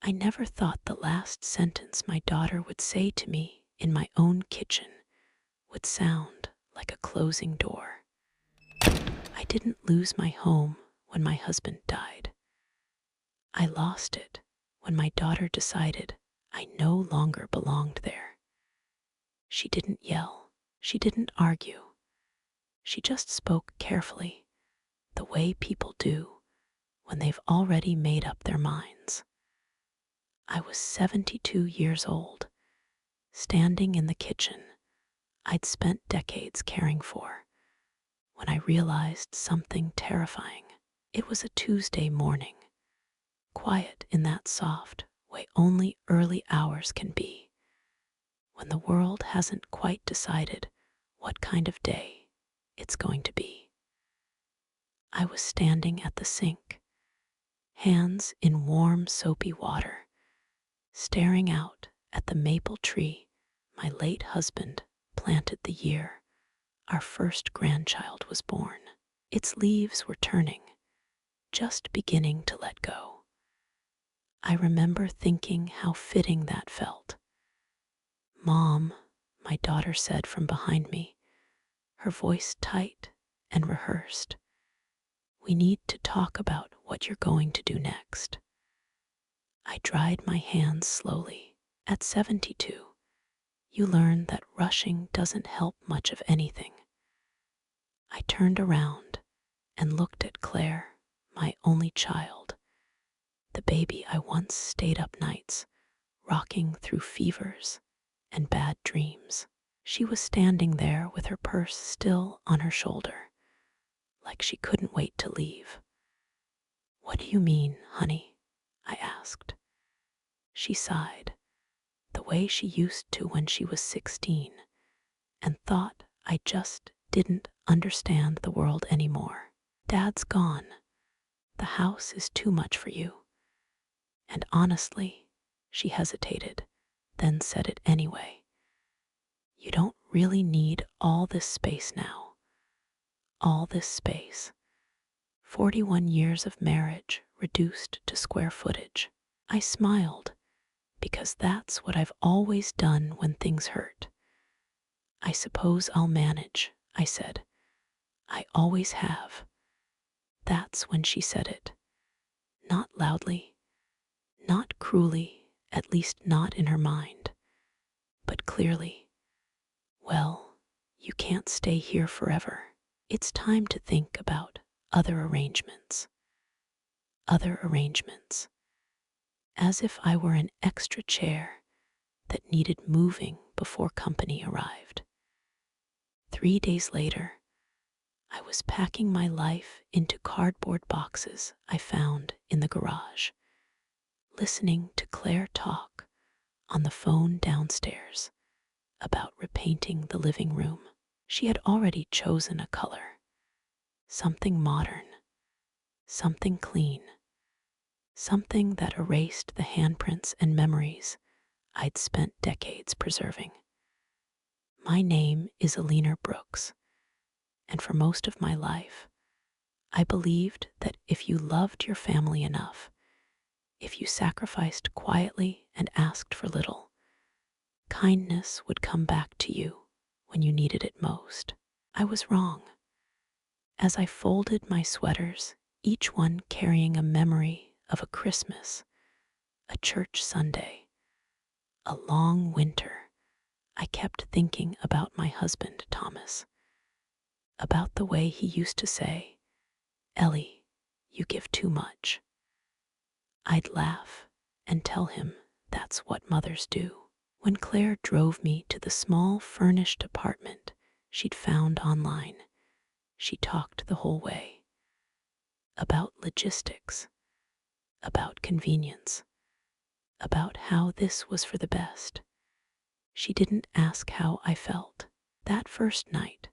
I never thought the last sentence my daughter would say to me in my own kitchen would sound like a closing door. I didn't lose my home when my husband died. I lost it when my daughter decided I no longer belonged there. She didn't yell. She didn't argue. She just spoke carefully, the way people do when they've already made up their minds. I was 72 years old, standing in the kitchen I'd spent decades caring for, when I realized something terrifying. It was a Tuesday morning, quiet in that soft way only early hours can be, when the world hasn't quite decided what kind of day it's going to be. I was standing at the sink, hands in warm, soapy water, staring out at the maple tree my late husband planted the year our first grandchild was born. Its leaves were turning, just beginning to let go. I remember thinking how fitting that felt. "Mom," my daughter said from behind me, her voice tight and rehearsed, "we need to talk about what you're going to do next." I dried my hands slowly. At 72, you learn that rushing doesn't help much of anything. I turned around and looked at Claire, my only child, the baby I once stayed up nights, rocking through fevers and bad dreams. She was standing there with her purse still on her shoulder, like she couldn't wait to leave. "What do you mean, honey?" I asked. She sighed, the way she used to when she was 16, and thought I just didn't understand the world anymore. "Dad's gone. The house is too much for you." And honestly, she hesitated, then said it anyway. "You don't really need all this space now. All this space. 41 years of marriage reduced to square footage." I smiled, because that's what I've always done when things hurt. "I suppose I'll manage," I said. "I always have." That's when she said it. Not loudly, not cruelly, at least not in her mind, but clearly. "Well, you can't stay here forever. It's time to think about other arrangements." Other arrangements. As if I were an extra chair that needed moving before company arrived. 3 days later, I was packing my life into cardboard boxes I found in the garage, listening to Claire talk on the phone downstairs about repainting the living room. She had already chosen a color, something modern, something clean, something that erased the handprints and memories I'd spent decades preserving. My name is Alina Brooks, and for most of my life, I believed that if you loved your family enough, if you sacrificed quietly and asked for little, kindness would come back to you when you needed it most. I was wrong. As I folded my sweaters, each one carrying a memory of a Christmas, a church Sunday, a long winter, I kept thinking about my husband, Thomas, about the way he used to say, "Ellie, you give too much." I'd laugh and tell him that's what mothers do. When Claire drove me to the small furnished apartment she'd found online, she talked the whole way about logistics, about convenience, about how this was for the best. She didn't ask how I felt. That first night,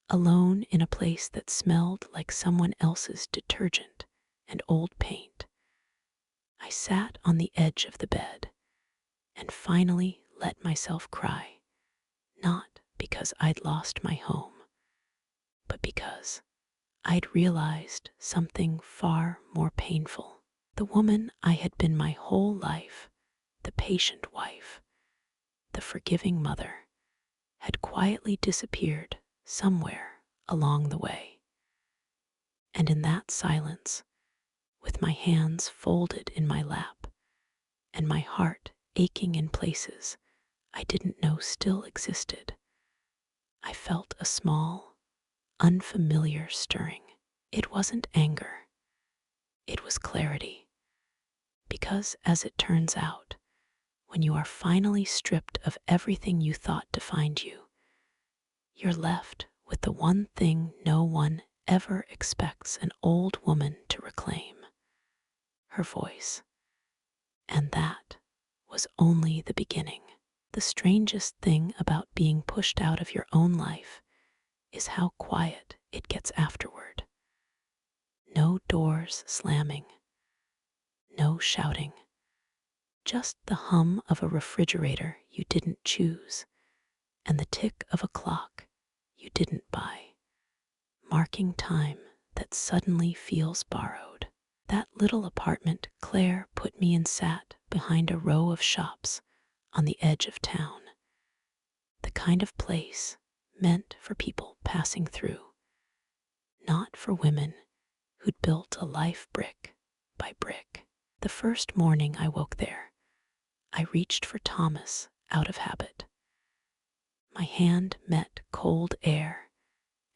alone in a place that smelled like someone else's detergent and old paint, I sat on the edge of the bed and finally let myself cry, not because I'd lost my home, but because I'd realized something far more painful. The The woman I had been my whole life, the patient wife, the forgiving mother, had quietly disappeared somewhere along the way. And in that silence, with my hands folded in my lap and my heart aching in places I didn't know still existed, I felt a small, unfamiliar stirring. It wasn't anger, it was clarity. Because, as it turns out, when you are finally stripped of everything you thought defined you, you're left with the one thing no one ever expects an old woman to reclaim: her voice. And that was only the beginning. The strangest thing about being pushed out of your own life is how quiet it gets afterward. No doors slamming, no shouting, just the hum of a refrigerator you didn't choose and the tick of a clock you didn't buy, marking time that suddenly feels borrowed. That little apartment Claire put me in sat behind a row of shops on the edge of town, the kind of place meant for people passing through, not for women who'd built a life brick by brick. The first morning I woke there, I reached for Thomas out of habit. My hand met cold air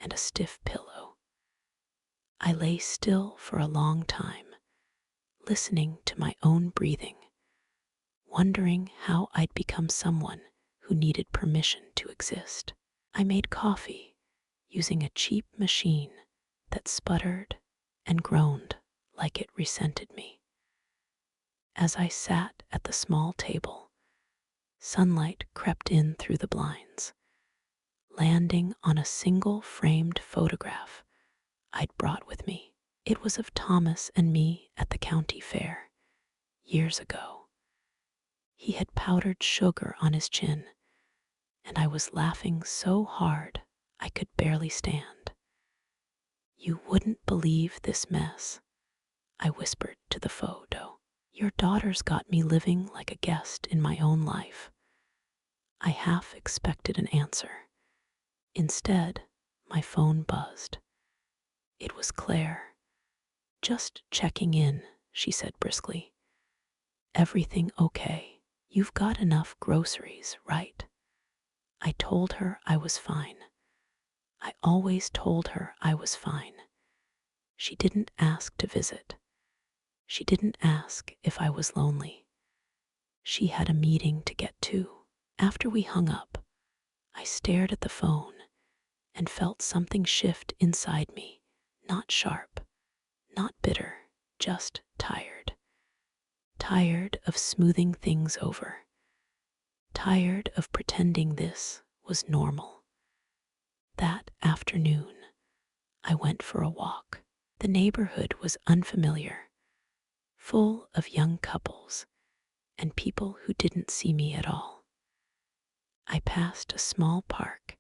and a stiff pillow. I lay still for a long time, listening to my own breathing, wondering how I'd become someone who needed permission to exist. I made coffee using a cheap machine that sputtered and groaned like it resented me. As I sat at the small table, sunlight crept in through the blinds, landing on a single framed photograph I'd brought with me. It was of Thomas and me at the county fair, years ago. He had powdered sugar on his chin, and I was laughing so hard I could barely stand. "You wouldn't believe this mess," I whispered to the photo. "Your daughter's got me living like a guest in my own life." I half expected an answer. Instead, my phone buzzed. It was Claire. "Just checking in," she said briskly. "Everything okay? You've got enough groceries, right?" I told her I was fine. I always told her I was fine. She didn't ask to visit. She didn't ask if I was lonely. She had a meeting to get to. After we hung up, I stared at the phone and felt something shift inside me, not sharp, not bitter, just tired. Tired of smoothing things over. Tired of pretending this was normal. That afternoon, I went for a walk. The neighborhood was unfamiliar, full of young couples and people who didn't see me at all. I passed a small park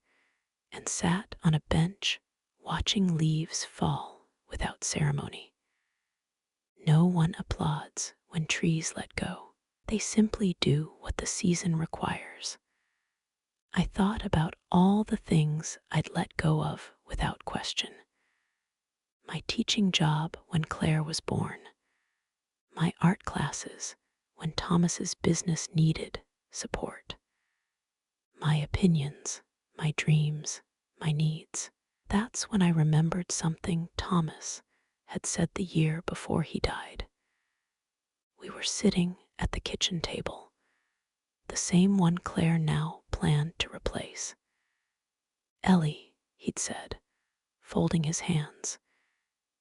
and sat on a bench watching leaves fall without ceremony. No one applauds when trees let go. They simply do what the season requires. I thought about all the things I'd let go of without question. My teaching job when Claire was born. My art classes when Thomas's business needed support. My opinions, my dreams, my needs. That's when I remembered something Thomas had said the year before he died. We were sitting at the kitchen table, the same one Claire now planned to replace. "Ellie," he'd said, folding his hands,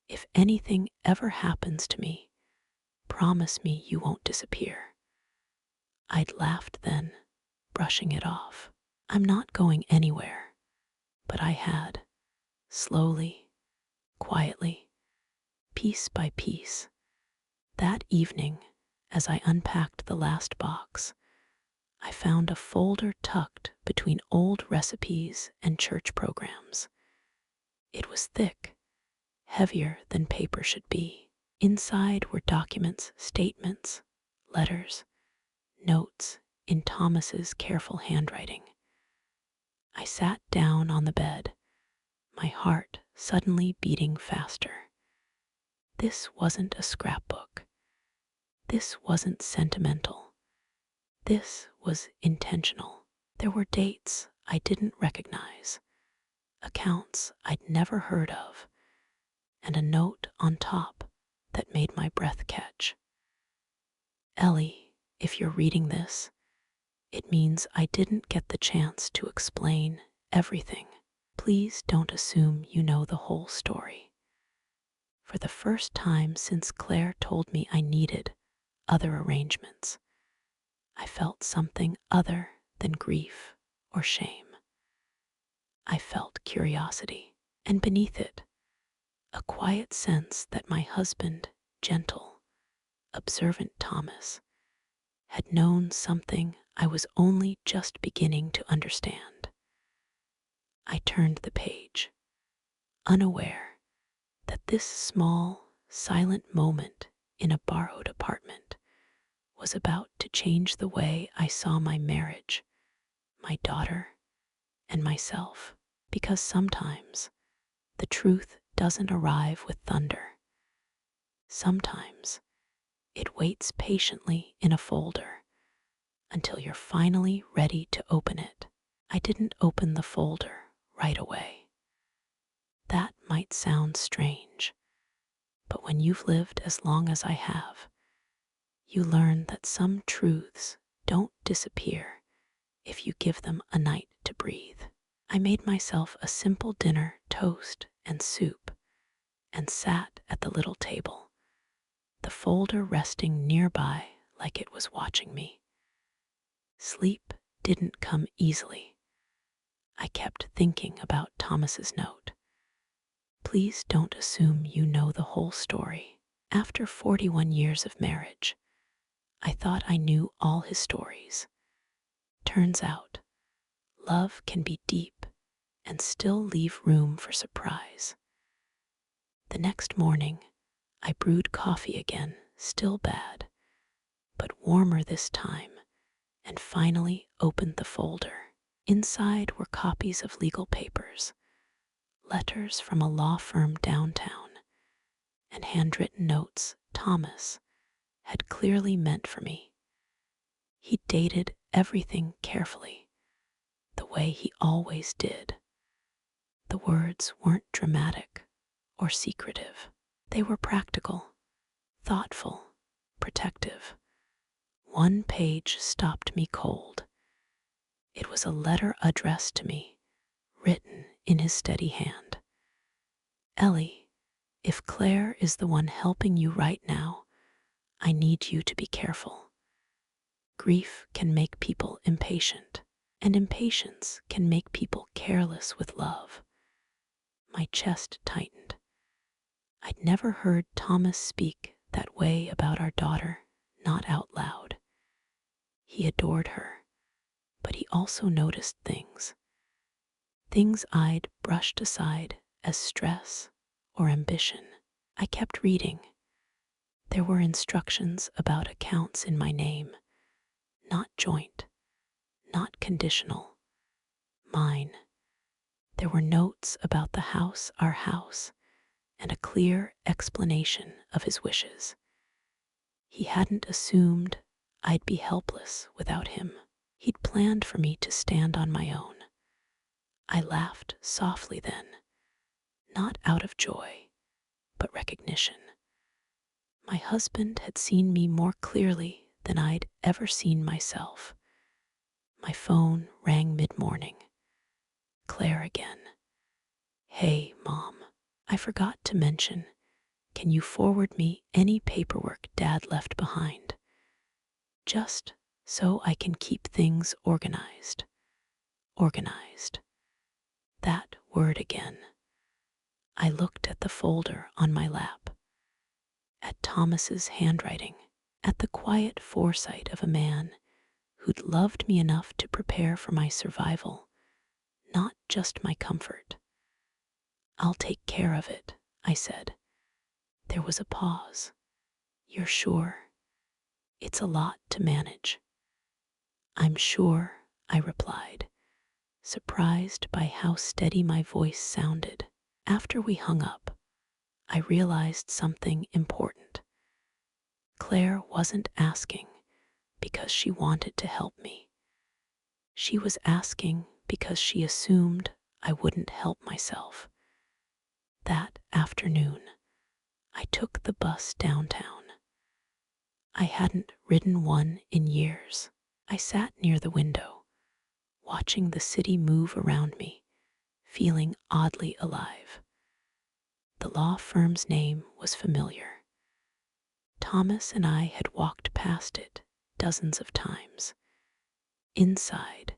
"if anything ever happens to me, promise me you won't disappear." I'd laughed then, brushing it off. I'm not going anywhere. But I had, slowly, quietly, piece by piece. That evening, as I unpacked the last box, I found a folder tucked between old recipes and church programs. It was thick, heavier than paper should be. Inside were documents, statements, letters, notes in Thomas's careful handwriting. I sat down on the bed, my heart suddenly beating faster. This wasn't a scrapbook. This wasn't sentimental. This was intentional. There were dates I didn't recognize, accounts I'd never heard of, and a note on top that made my breath catch. Ellie, if you're reading this, it means I didn't get the chance to explain everything. Please don't assume you know the whole story. For the first time since Claire told me I needed other arrangements, I felt something other than grief or shame. I felt curiosity, and beneath it, a quiet sense that my husband, gentle, observant Thomas, had known something I was only just beginning to understand. I turned the page, unaware that this small, silent moment in a borrowed apartment was about to change the way I saw my marriage, my daughter, and myself. Because sometimes the truth doesn't arrive with thunder. Sometimes it waits patiently in a folder until you're finally ready to open it. I didn't open the folder right away. That might sound strange, but when you've lived as long as I have, you learn that some truths don't disappear if you give them a night to breathe. I made myself a simple dinner, toast and soup, and sat at the little table, the folder resting nearby like it was watching me. Sleep didn't come easily. I kept thinking about Thomas's note. Please don't assume you know the whole story. After 41 years of marriage, I thought I knew all his stories. Turns out, love can be deep and still leave room for surprise. The next morning, I brewed coffee again, still bad, but warmer this time, and finally opened the folder. Inside were copies of legal papers, letters from a law firm downtown, and handwritten notes Thomas had clearly meant for me. He dated everything carefully, the way he always did. The words weren't dramatic or secretive. They were practical, thoughtful, protective. One page stopped me cold. It was a letter addressed to me, written in his steady hand. Ellie, if Claire is the one helping you right now, I need you to be careful. Grief can make people impatient, and impatience can make people careless with love. My chest tightened. I'd never heard Thomas speak that way about our daughter, not out loud. He adored her, but he also noticed things I'd brushed aside as stress or ambition. I kept reading. There were instructions about accounts in my name, not joint, not conditional, mine. There were notes about the house, our house, and a clear explanation of his wishes. He hadn't assumed I'd be helpless without him. He'd planned for me to stand on my own. I laughed softly then, not out of joy, but recognition. My husband had seen me more clearly than I'd ever seen myself. My phone rang mid-morning. Claire again. Hey, Mom, I forgot to mention, can you forward me any paperwork Dad left behind? Just so I can keep things organized. Organized. That word again. I looked at the folder on my lap, at Thomas's handwriting, at the quiet foresight of a man who'd loved me enough to prepare for my survival, not just my comfort. I'll take care of it, I said. There was a pause. "You're sure? It's a lot to manage." "I'm sure," I replied, surprised by how steady my voice sounded. After we hung up, I realized something important. Claire wasn't asking because she wanted to help me. She was asking because she assumed I wouldn't help myself. That afternoon, I took the bus downtown. I hadn't ridden one in years. I sat near the window, watching the city move around me, feeling oddly alive. The law firm's name was familiar. Thomas and I had walked past it dozens of times. Inside,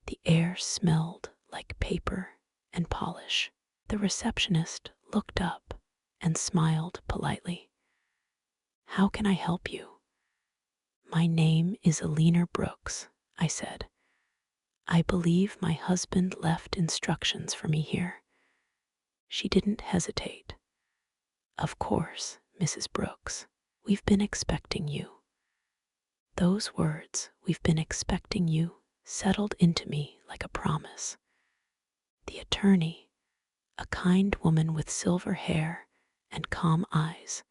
the air smelled like paper and polish. The receptionist looked up and smiled politely. "How can I help you?" "My name is Alina Brooks," I said. "I believe my husband left instructions for me here." She didn't hesitate. "Of course, Mrs. Brooks. We've been expecting you." Those words, "we've been expecting you," settled into me like a promise. The attorney, a kind woman with silver hair and calm eyes,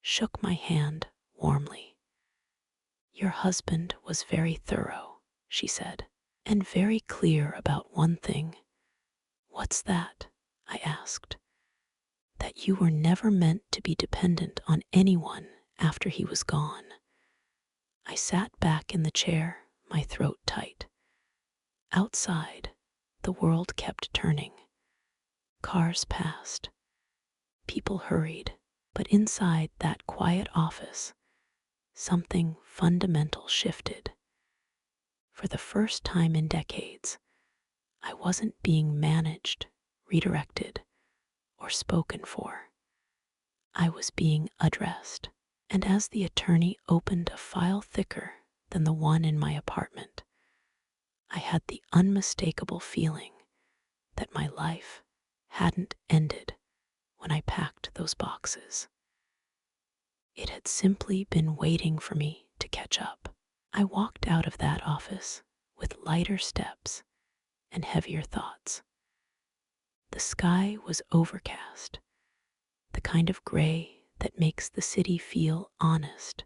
shook my hand warmly. "Your husband was very thorough," she said, "and very clear about one thing." "What's that?" I asked. "That you were never meant to be dependent on anyone after he was gone." I sat back in the chair, my throat tight. Outside, the world kept turning. Cars passed. People hurried. But inside that quiet office, something fundamental shifted. For the first time in decades, I wasn't being managed, redirected, or spoken for. I was being addressed. And as the attorney opened a file thicker than the one in my apartment, I had the unmistakable feeling that my life hadn't ended when I packed those boxes. It had simply been waiting for me to catch up. I walked out of that office with lighter steps and heavier thoughts. The sky was overcast, the kind of gray that makes the city feel honest,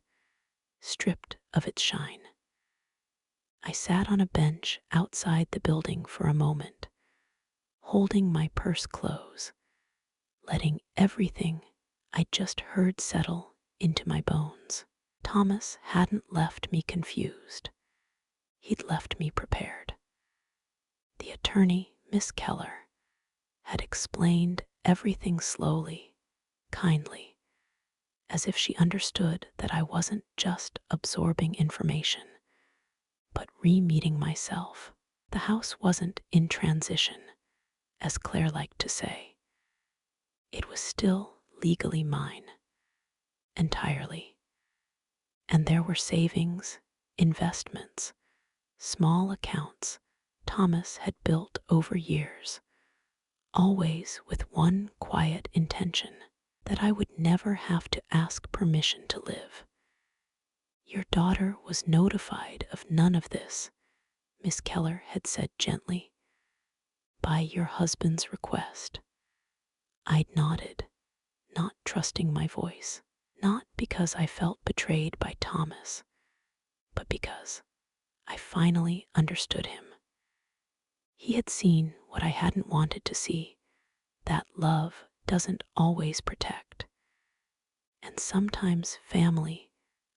stripped of its shine. I sat on a bench outside the building for a moment, holding my purse close, letting everything I'd just heard settle into my bones. Thomas hadn't left me confused. He'd left me prepared. The attorney, Miss Keller, had explained everything slowly, kindly, as if she understood that I wasn't just absorbing information, but re-meeting myself. The house wasn't in transition, as Claire liked to say. It was still legally mine, entirely. And there were savings, investments, small accounts Thomas had built over years, always with one quiet intention, that I would never have to ask permission to live. "Your daughter was notified of none of this," Miss Keller had said gently, "by your husband's request." I'd nodded, not trusting my voice, not because I felt betrayed by Thomas, but because I finally understood him. He had seen what I hadn't wanted to see, that love doesn't always protect. And sometimes family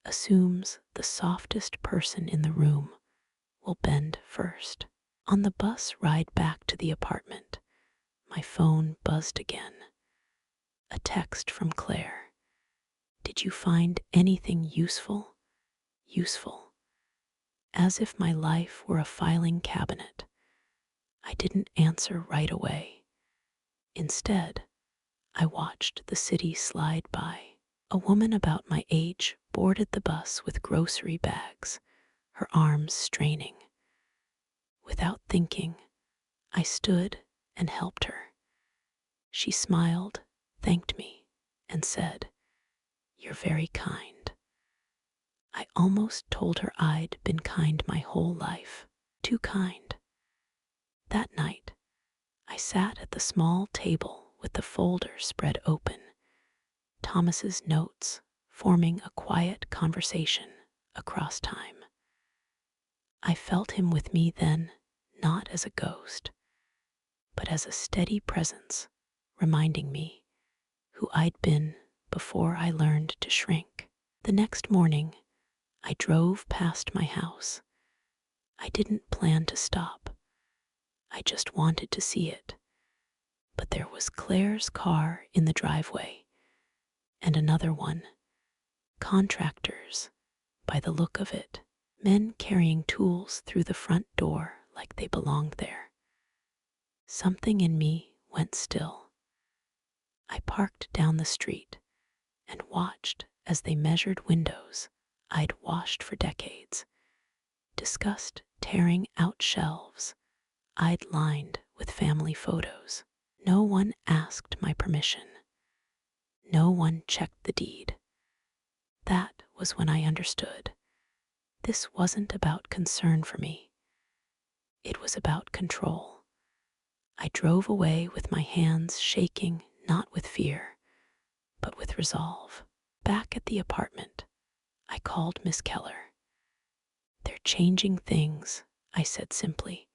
assumes the softest person in the room will bend first. On the bus ride back to the apartment, my phone buzzed again. A text from Claire. "Did you find anything useful?" Useful. As if my life were a filing cabinet. I didn't answer right away. Instead, I watched the city slide by. A woman about my age boarded the bus with grocery bags, her arms straining. Without thinking, I stood and helped her. She smiled, thanked me, and said, You're very kind. I almost told her I'd been kind my whole life. Too kind. That night, I sat at the small table with the folder spread open, Thomas's notes forming a quiet conversation across time. I felt him with me then, not as a ghost, but as a steady presence, reminding me who I'd been before I learned to shrink. The next morning, I drove past my house. I didn't plan to stop. I just wanted to see it. But there was Claire's car in the driveway, and another one. Contractors, by the look of it, men carrying tools through the front door like they belonged there. Something in me went still. I parked down the street and watched as they measured windows I'd washed for decades, discussed tearing out shelves I'd lined with family photos. No one asked my permission. No one checked the deed. That was when I understood. This wasn't about concern for me. It was about control. I drove away with my hands shaking, not with fear, but with resolve. Back at the apartment, I called Miss Keller. They're changing things, I said simply.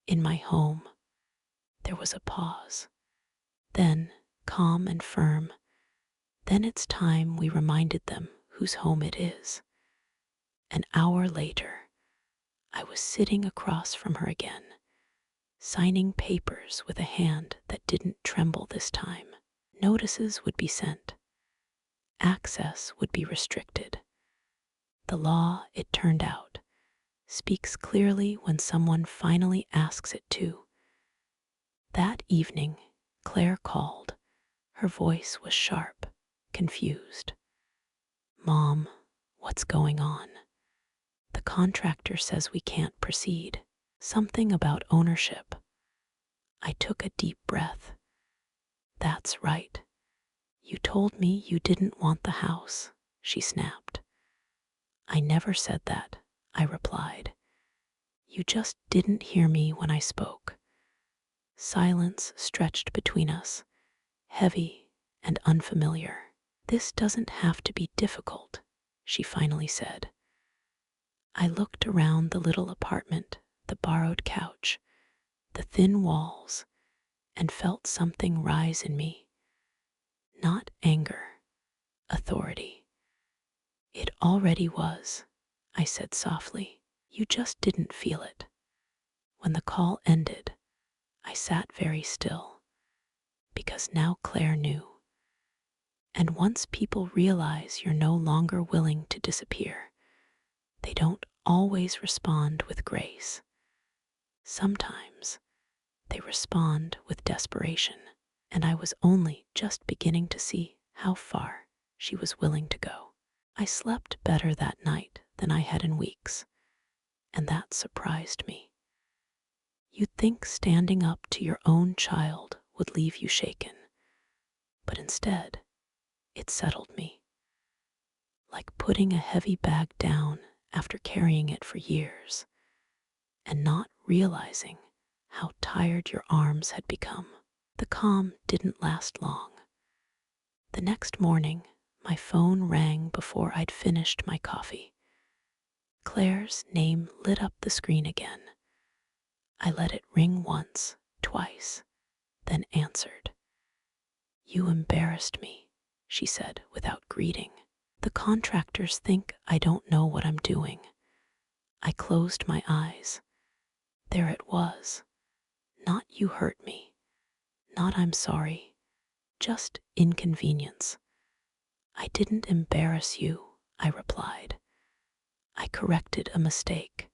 In my home. There was a pause. Then, calm and firm, then it's time we reminded them whose home it is. An hour later, I was sitting across from her again, signing papers with a hand that didn't tremble this time. Notices would be sent. Access would be restricted. The law, it turned out, speaks clearly when someone finally asks it to. That evening, Claire called. Her voice was sharp, confused. Mom, what's going on? The contractor says we can't proceed. Something about ownership. I took a deep breath. That's right. You told me you didn't want the house, she snapped. I never said that, I replied. You just didn't hear me when I spoke. Silence stretched between us, heavy and unfamiliar. This doesn't have to be difficult, she finally said. I looked around the little apartment, the borrowed couch, the thin walls, and felt something rise in me. Not anger, authority. It already was, I said softly. You just didn't feel it. When the call ended, I sat very still, because now Claire knew. And once people realize you're no longer willing to disappear, they don't always respond with grace. Sometimes they respond with desperation, and I was only just beginning to see how far she was willing to go. I slept better that night than I had in weeks, and that surprised me. You'd think standing up to your own child would leave you shaken, but instead, it settled me. Like putting a heavy bag down after carrying it for years, and not realizing how tired your arms had become. The calm didn't last long. The next morning, my phone rang before I'd finished my coffee. Claire's name lit up the screen again. I let it ring once, twice, then answered. You embarrassed me, she said without greeting. The contractors think I don't know what I'm doing. I closed my eyes. There it was. Not you hurt me. Not I'm sorry. Just inconvenience. I didn't embarrass you, I replied. I corrected a mistake.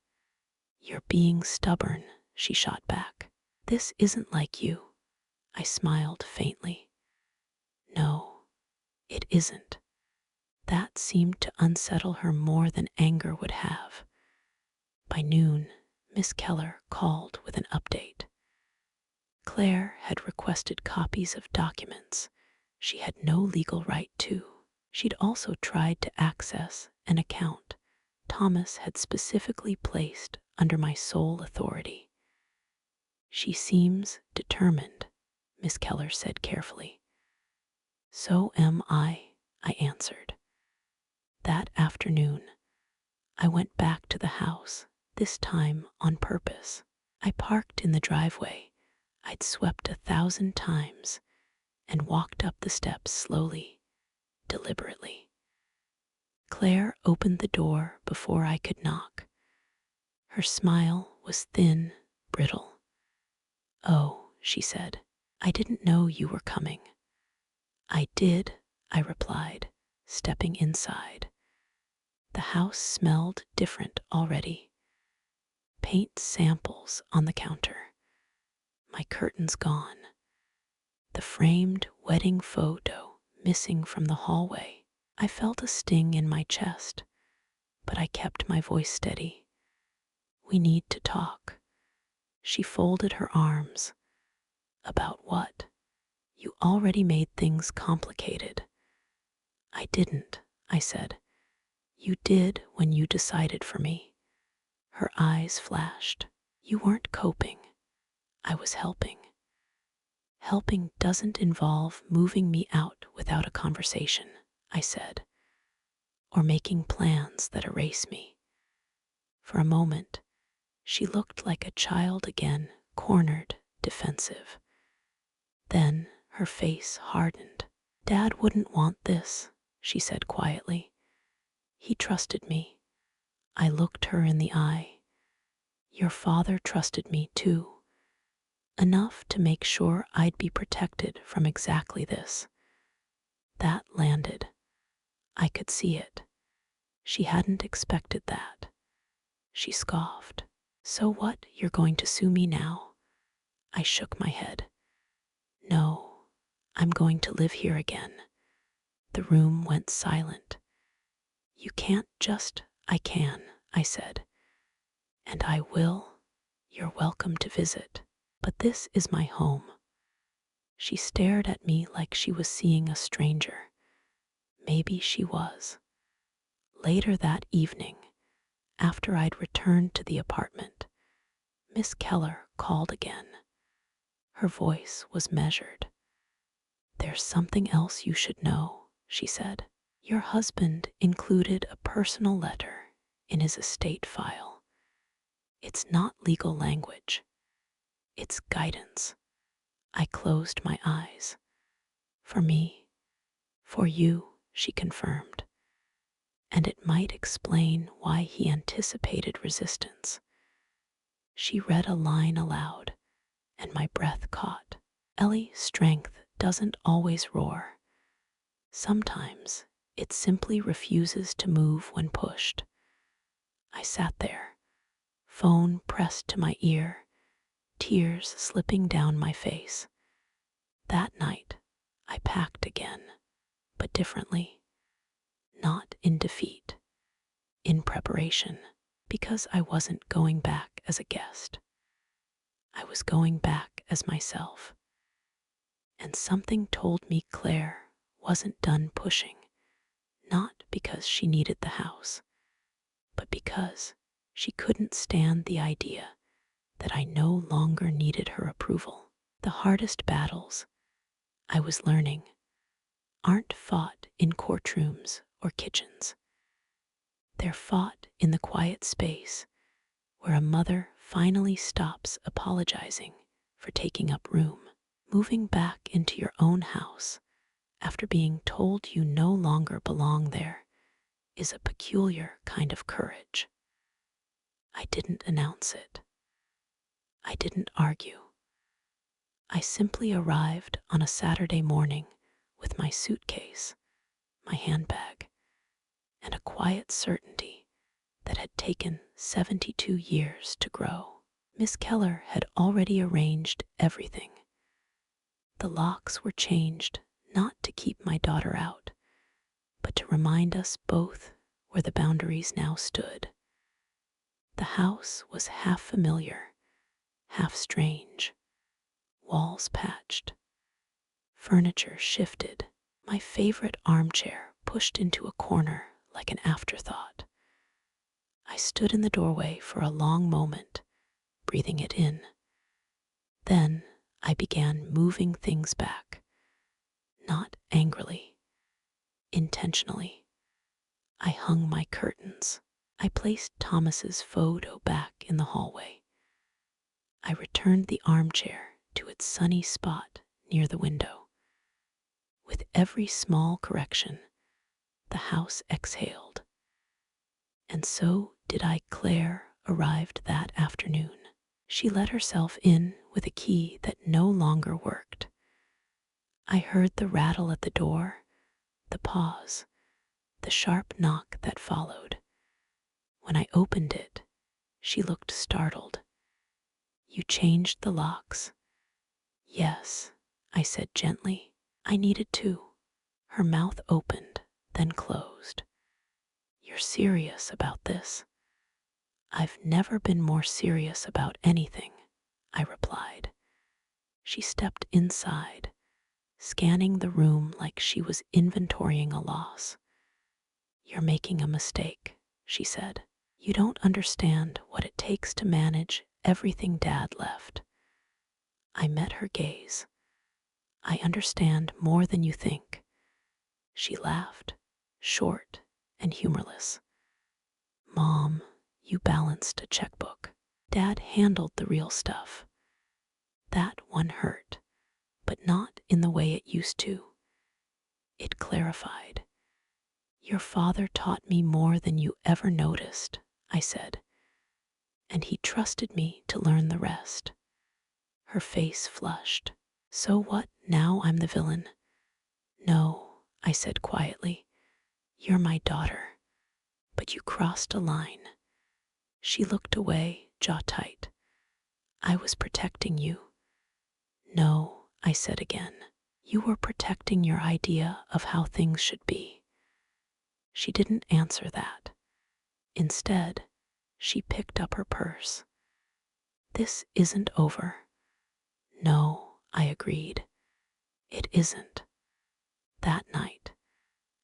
You're being stubborn, she shot back. This isn't like you. I smiled faintly. No, it isn't. That seemed to unsettle her more than anger would have. By noon, Miss Keller called with an update. Claire had requested copies of documents she had no legal right to. She'd also tried to access an account Thomas had specifically placed under my sole authority. She seems determined, Miss Keller said carefully. So am I answered. That afternoon, I went back to the house, this time on purpose. I parked in the driveway I'd swept 1,000 times and walked up the steps slowly, deliberately. Claire opened the door before I could knock. Her smile was thin, brittle. "Oh," she said, "I didn't know you were coming." "I did," I replied, stepping inside. The house smelled different already. Paint samples on the counter. My curtains gone. The framed wedding photo missing from the hallway. I felt a sting in my chest, but I kept my voice steady. "We need to talk." She folded her arms. "About what? You already made things complicated." "I didn't," I said. "You did when you decided for me." Her eyes flashed. "You weren't coping. I was helping." "Helping doesn't involve moving me out without a conversation," I said, "or making plans that erase me." For a moment, she looked like a child again, cornered, defensive. Then her face hardened. "Dad wouldn't want this," she said quietly. "He trusted me." I looked her in the eye. "Your father trusted me too. Enough to make sure I'd be protected from exactly this." That landed. I could see it. She hadn't expected that. She scoffed. "So what, you're going to sue me now?" I shook my head. "No, I'm going to live here again." The room went silent. "You can't just—" "I can," I said. "And I will. You're welcome to visit. But this is my home." She stared at me like she was seeing a stranger. Maybe she was. Later that evening, after I'd returned to the apartment, Miss Keller called again. Her voice was measured. "There's something else you should know," she said. "Your husband included a personal letter in his estate file. It's not legal language. It's guidance." I closed my eyes. "For me, for you," she confirmed. "And it might explain why he anticipated resistance." She read a line aloud, and my breath caught. "Ellie's strength doesn't always roar. Sometimes it simply refuses to move when pushed." I sat there, phone pressed to my ear, tears slipping down my face. That night, I packed again, but differently. Not in defeat, in preparation, because I wasn't going back as a guest. I was going back as myself. And something told me Claire wasn't done pushing, not because she needed the house, but because she couldn't stand the idea that I no longer needed her approval. The hardest battles, I was learning, aren't fought in courtrooms or kitchens. They're fought in the quiet space where a mother finally stops apologizing for taking up room. Moving back into your own house after being told you no longer belong there is a peculiar kind of courage. I didn't announce it. I didn't argue. I simply arrived on a Saturday morning with my suitcase, my handbag, and a quiet certainty that had taken 72 years to grow. Miss Keller had already arranged everything. The locks were changed not to keep my daughter out, but to remind us both where the boundaries now stood. The house was half familiar, half strange. Walls patched, furniture shifted, my favorite armchair pushed into a corner like an afterthought. I stood in the doorway for a long moment, breathing it in. Then I began moving things back, not angrily, intentionally. I hung my curtains. I placed Thomas's photo back in the hallway. I returned the armchair to its sunny spot near the window. With every small correction, the house exhaled. And so did I. Claire arrived that afternoon. She let herself in with a key that no longer worked. I heard the rattle at the door, the pause, the sharp knock that followed. When I opened it, she looked startled. "You changed the locks?" "Yes," I said gently. "I needed to." Her mouth opened, then closed. "You're serious about this?" "I've never been more serious about anything," I replied. She stepped inside, scanning the room like she was inventorying a loss. "You're making a mistake," she said. "You don't understand what it takes to manage everything Dad left." I met her gaze. "I understand more than you think." She laughed, short and humorless. "Mom, you balanced a checkbook. Dad handled the real stuff. That one hurt, but not in the way it used to. It clarified. Your father taught me more than you ever noticed," I said, "and he trusted me to learn the rest." Her face flushed. "So what, now I'm the villain?" "No," I said quietly. "You're my daughter, but you crossed a line." She looked away, jaw tight. "I was protecting you." "No," I said again. "You were protecting your idea of how things should be." She didn't answer that. Instead, she picked up her purse. "This isn't over." "No," I agreed. "It isn't." That night,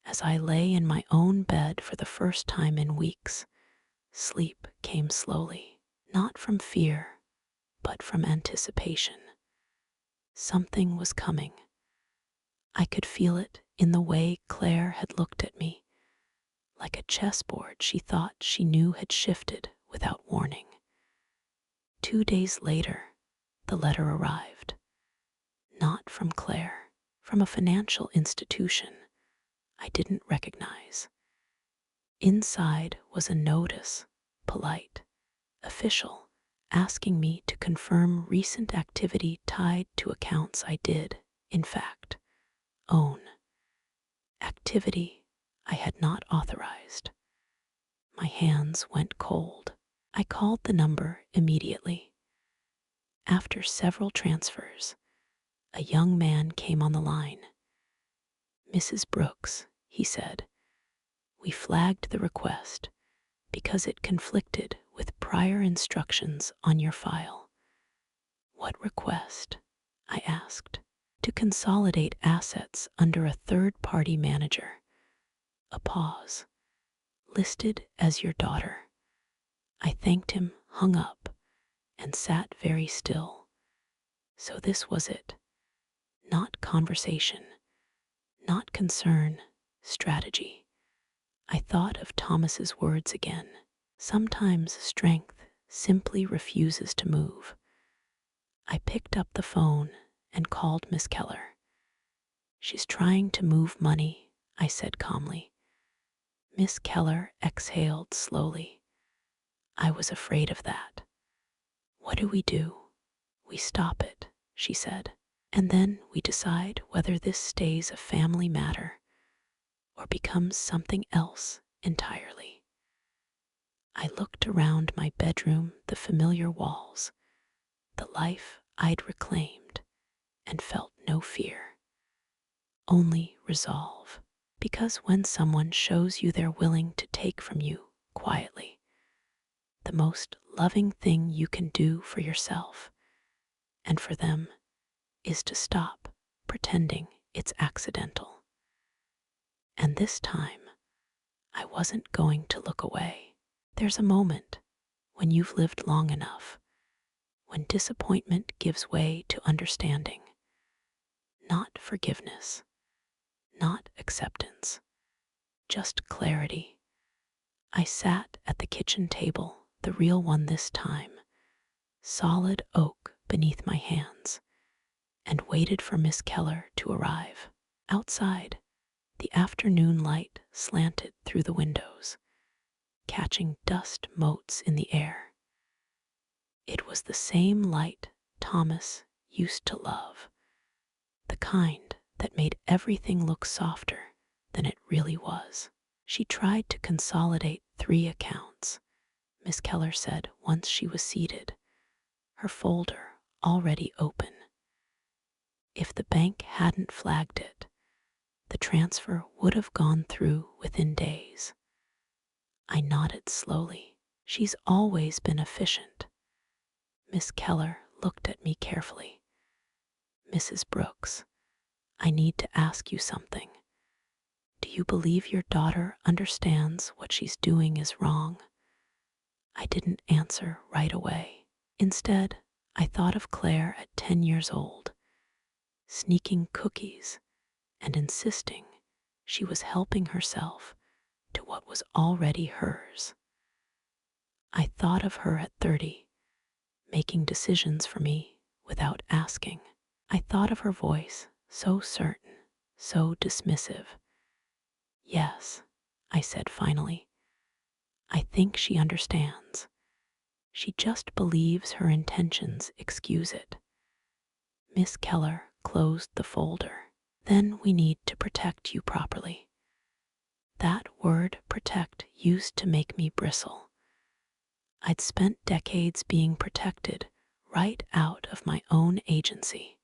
as I lay in my own bed for the first time in weeks, sleep came slowly, not from fear, but from anticipation. Something was coming. I could feel it in the way Claire had looked at me, like a chessboard she thought she knew had shifted without warning. 2 days later, the letter arrived. Not from Claire, from a financial institution I didn't recognize. Inside was a notice, polite, official, asking me to confirm recent activity tied to accounts I did, in fact, own. Activity I had not authorized. My hands went cold. I called the number immediately. After several transfers, a young man came on the line. "Mrs. Brooks," he said, "we flagged the request because it conflicted with prior instructions on your file." "What request?" I asked. "To consolidate assets under a third-party manager." A pause. "Listed as your daughter." I thanked him, hung up, and sat very still. So this was it. Not conversation, not concern, strategy. I thought of Thomas's words again. Sometimes strength simply refuses to move. I picked up the phone and called Miss Keller. "She's trying to move money," I said calmly. Miss Keller exhaled slowly. "I was afraid of that." "What do we do?" "We stop it," she said, "and then we decide whether this stays a family matter or becomes something else entirely." I looked around my bedroom, the familiar walls, the life I'd reclaimed, and felt no fear, only resolve. Because when someone shows you they're willing to take from you quietly, the most loving thing you can do for yourself and for them is to stop pretending it's accidental. And this time, I wasn't going to look away. There's a moment when you've lived long enough, when disappointment gives way to understanding, not forgiveness, not acceptance, just clarity. I sat at the kitchen table, the real one this time, solid oak beneath my hands, and waited for Miss Keller to arrive. Outside, the afternoon light slanted through the windows, catching dust motes in the air. It was the same light Thomas used to love, the kind that made everything look softer than it really was. She tried to consolidate 3 accounts, Miss Keller said once she was seated, her folder already open. If the bank hadn't flagged it, the transfer would have gone through within days. I nodded slowly. She's always been efficient. Miss Keller looked at me carefully. Mrs. Brooks, I need to ask you something. Do you believe your daughter understands what she's doing is wrong? I didn't answer right away. Instead, I thought of Claire at 10 years old, sneaking cookies and insisting she was helping herself to what was already hers. I thought of her at 30, making decisions for me without asking. I thought of her voice, so certain, so dismissive. Yes, I said finally. I think she understands. She just believes her intentions excuse it. Miss Keller closed the folder. Then we need to protect you properly. That word protect used to make me bristle. I'd spent decades being protected right out of my own agency.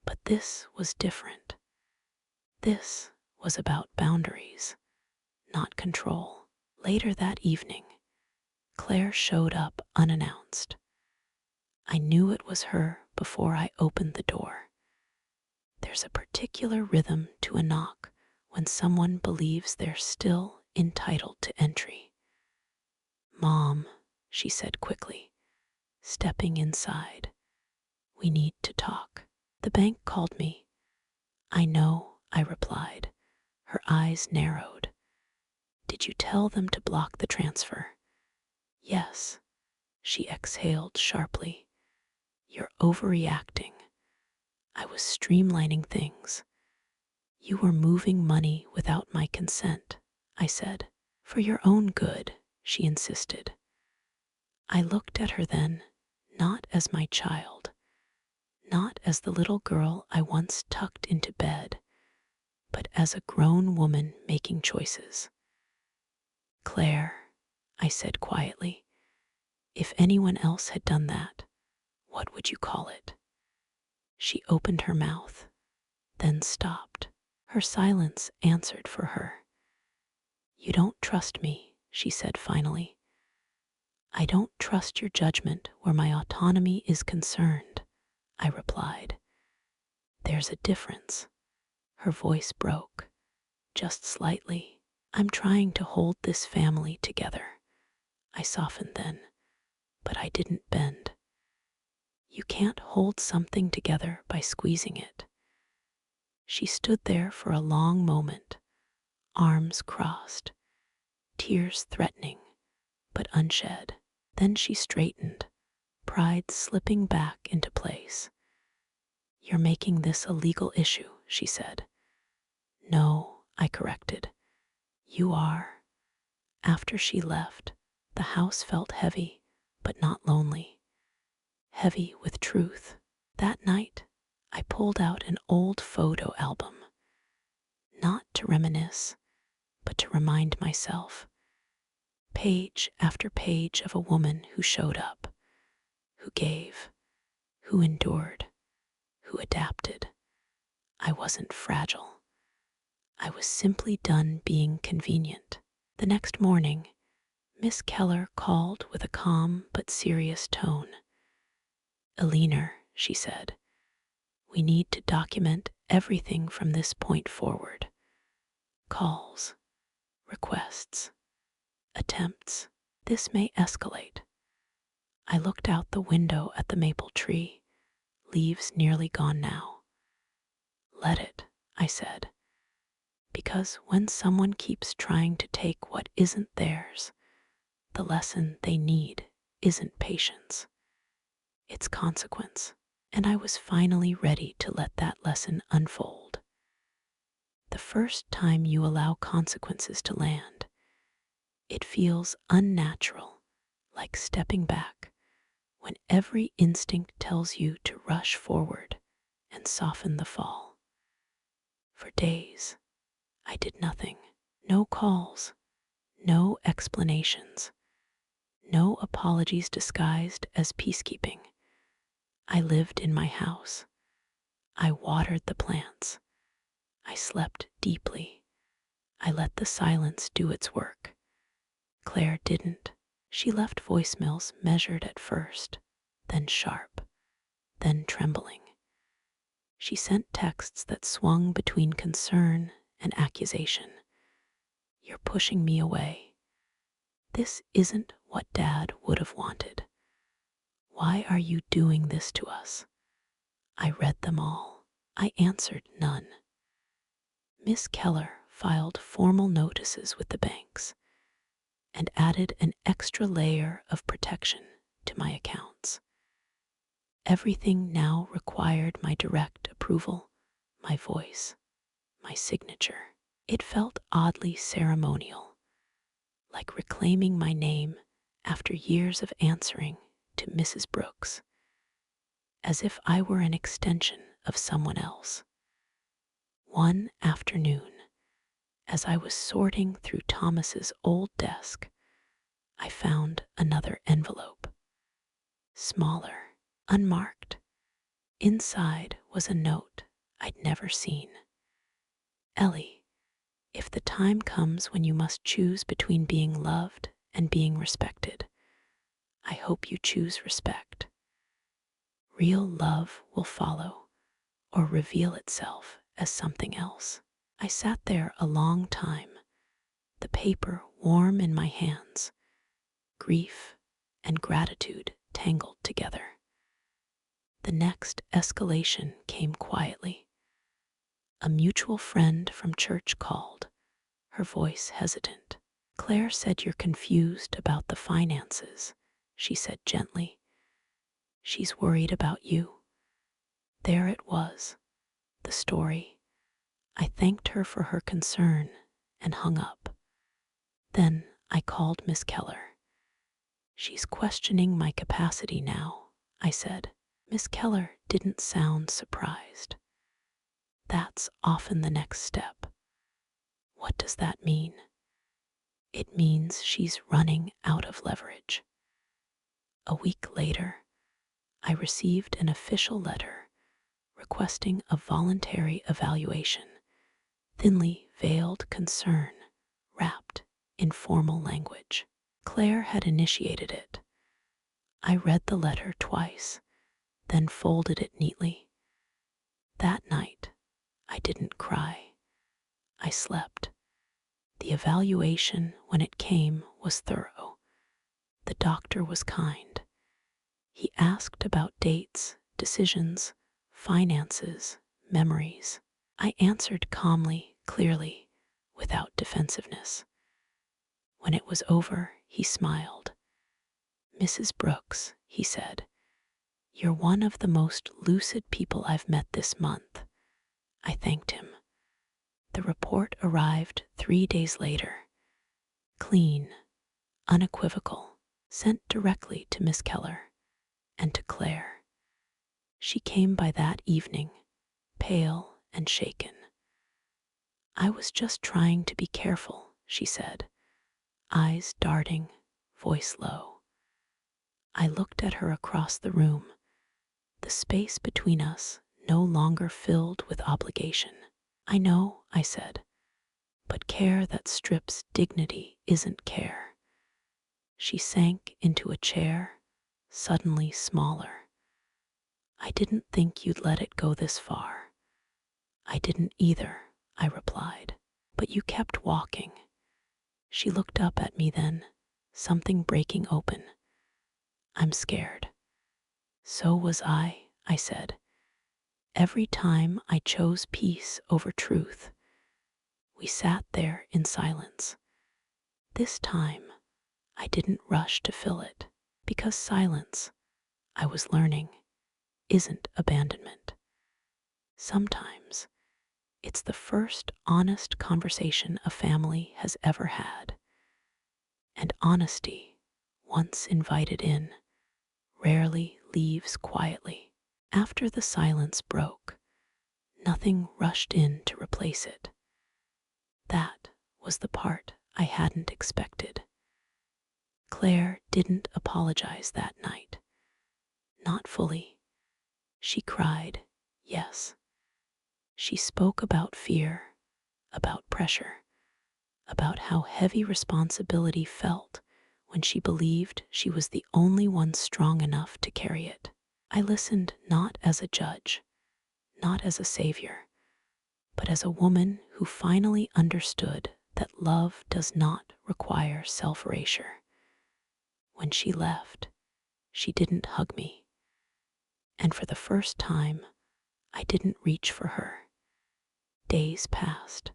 But this was different. This was about boundaries, not control. Later that evening, Claire showed up unannounced. I knew it was her before I opened the door. There's a particular rhythm to a knock when someone believes they're still entitled to entry. Mom, she said quickly, stepping inside. We need to talk. The bank called me. I know, I replied. Her eyes narrowed. Did you tell them to block the transfer? Yes. She exhaled sharply. You're overreacting. I was streamlining things. You were moving money without my consent, I said. For your own good, she insisted. I looked at her then, not as my child, not as the little girl I once tucked into bed, but as a grown woman making choices. Claire, I said quietly, if anyone else had done that, what would you call it? She opened her mouth, then stopped. Her silence answered for her. You don't trust me, she said finally. I don't trust your judgment where my autonomy is concerned, I replied. There's a difference. Her voice broke, just slightly. I'm trying to hold this family together. I softened then, but I didn't bend. You can't hold something together by squeezing it. She stood there for a long moment, arms crossed, tears threatening, but unshed. Then she straightened, pride slipping back into place. You're making this a legal issue, she said. No, I corrected. You are. After she left, the house felt heavy, but not lonely. Heavy with truth. That night, I pulled out an old photo album. Not to reminisce, but to remind myself. Page after page of a woman who showed up, who gave, who endured, who adapted. I wasn't fragile. I was simply done being convenient. The next morning, Miss Keller called with a calm but serious tone. Eleanor, she said, we need to document everything from this point forward. Calls, requests, attempts. This may escalate. I looked out the window at the maple tree, leaves nearly gone now. Let it, I said, because when someone keeps trying to take what isn't theirs, the lesson they need isn't patience, it's consequence. And I was finally ready to let that lesson unfold. The first time you allow consequences to land, it feels unnatural, like stepping back when every instinct tells you to rush forward and soften the fall. For days, I did nothing. No calls, no explanations, no apologies disguised as peacekeeping. I lived in my house. I watered the plants. I slept deeply. I let the silence do its work. Claire didn't. She left voicemails measured at first, then sharp, then trembling. She sent texts that swung between concern and accusation. You're pushing me away. This isn't what Dad would have wanted. Why are you doing this to us? I read them all. I answered none. Miss Keller filed formal notices with the banks and added an extra layer of protection to my accounts. Everything now required my direct approval, my voice, my signature. It felt oddly ceremonial, like reclaiming my name after years of answering to Mrs. Brooks, as if I were an extension of someone else. One afternoon, as I was sorting through Thomas's old desk, I found another envelope, smaller, unmarked. Inside was a note I'd never seen. Ellie, if the time comes when you must choose between being loved and being respected, I hope you choose respect. Real love will follow or reveal itself as something else. I sat there a long time, the paper warm in my hands, grief and gratitude tangled together. The next escalation came quietly. A mutual friend from church called, her voice hesitant. Claire said you're confused about the finances, she said gently. She's worried about you. There it was, the story. I thanked her for her concern and hung up. Then I called Miss Keller. She's questioning my capacity now, I said. Miss Keller didn't sound surprised. That's often the next step. What does that mean? It means she's running out of leverage. A week later, I received an official letter requesting a voluntary evaluation, thinly veiled concern wrapped in formal language. Claire had initiated it. I read the letter twice, then folded it neatly. That night, I didn't cry. I slept. The evaluation, when it came, was thorough. The doctor was kind. He asked about dates, decisions, finances, memories. I answered calmly, clearly, without defensiveness. When it was over, he smiled. Mrs. Brooks, he said, you're one of the most lucid people I've met this month. I thanked him. The report arrived 3 days later. Clean, unequivocal, sent directly to Miss Keller and to Claire. She came by that evening, pale and shaken. I was just trying to be careful, she said, eyes darting, voice low. I looked at her across the room, the space between us no longer filled with obligation. I know, I said, but care that strips dignity isn't care. She sank into a chair, suddenly smaller. I didn't think you'd let it go this far. I didn't either, I replied. But you kept walking. She looked up at me then, something breaking open. I'm scared. So was I said. Every time I chose peace over truth, we sat there in silence. This time, I didn't rush to fill it, because silence, I was learning, isn't abandonment. Sometimes, it's the first honest conversation a family has ever had. And honesty, once invited in, rarely leaves quietly. After the silence broke, nothing rushed in to replace it. That was the part I hadn't expected. Claire didn't apologize that night. Not fully. She cried, yes. She spoke about fear, about pressure, about how heavy responsibility felt when she believed she was the only one strong enough to carry it. I listened not as a judge, not as a savior, but as a woman who finally understood that love does not require self-erasure. When she left, she didn't hug me, and for the first time, I didn't reach for her. Days passed,